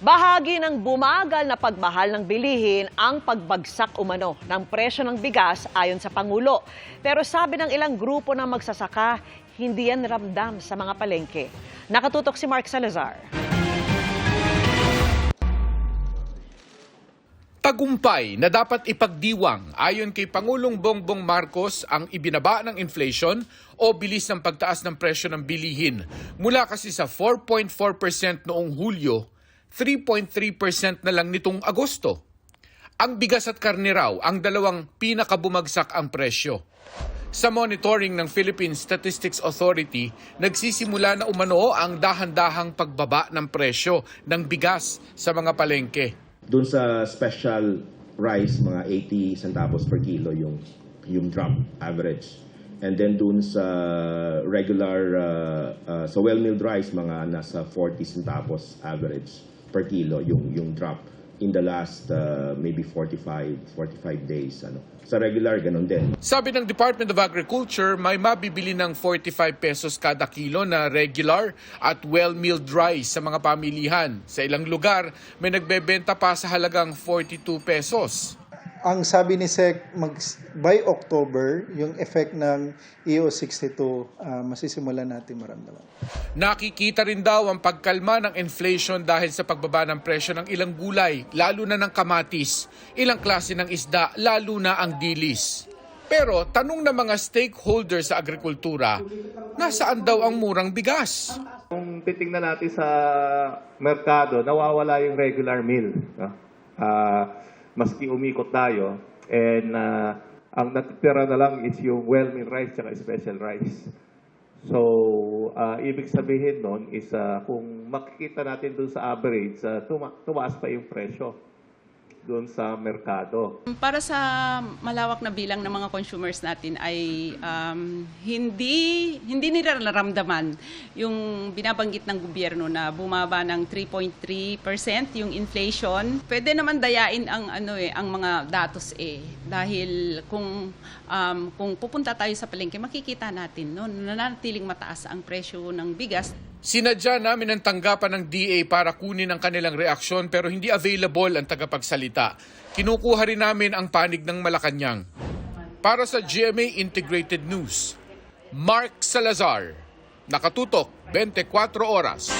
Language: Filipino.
Bahagi ng bumagal na pagmahal ng bilihin ang pagbagsak umano ng presyo ng bigas ayon sa Pangulo. Pero sabi ng ilang grupo ng magsasaka, hindi yan ramdam sa mga palengke. Nakatutok si Mark Salazar. Tagumpay na dapat ipagdiwang ayon kay Pangulong Bongbong Marcos ang ibinaba ng inflation o bilis ng pagtaas ng presyo ng bilihin. Mula kasi sa 4.4% noong Hulyo, 3.3% na lang nitong Agosto. Ang bigas at karne raw ang dalawang pinakabumagsak ang presyo. Sa monitoring ng Philippine Statistics Authority, nagsisimula na umano ang dahan-dahang pagbaba ng presyo ng bigas sa mga palengke. Doon sa special rice, mga 80 centavos per kilo yung drop average. And then doon sa regular, sa well-milled rice, mga nasa 40 centavos average per kilo yung drop in the last maybe 45 days. Sa regular, ganun din. Sabi ng Department of Agriculture, may mabibili ng 45 pesos kada kilo na regular at well-milled rice sa mga pamilihan. Sa ilang lugar, may nagbebenta pa sa halagang 42 pesos. Ang sabi ni SEC, by October, yung effect ng EO62, masisimulan natin maramdaman. Nakikita rin daw ang pagkalma ng inflation dahil sa pagbaba ng presyo ng ilang gulay, lalo na ng kamatis, ilang klase ng isda, lalo na ang dilis. Pero tanong ng mga stakeholders sa agrikultura, nasaan daw ang murang bigas? Kung titingnan natin sa merkado, nawawala yung regular meal. No? Maski umikot tayo, and ang natitira na lang is yung well-milled rice at special rice. So, ibig sabihin nun is kung makikita natin dun sa average, tumaas pa yung presyo doon sa merkado. Para sa malawak na bilang ng mga consumers natin ay hindi niraramdaman yung binabanggit ng gobyerno na bumaba ng 3.3% yung inflation. Pwede naman dayain ang mga datos dahil kung pupunta tayo sa palengke makikita natin nananatiling mataas ang presyo ng bigas. Sinadya namin ang tanggapan ng DA para kunin ang kanilang reaksyon pero hindi available ang tagapagsalita. Kinukuha rin namin ang panig ng Malacanang. Para sa GMA Integrated News, Mark Salazar, nakatutok 24 oras.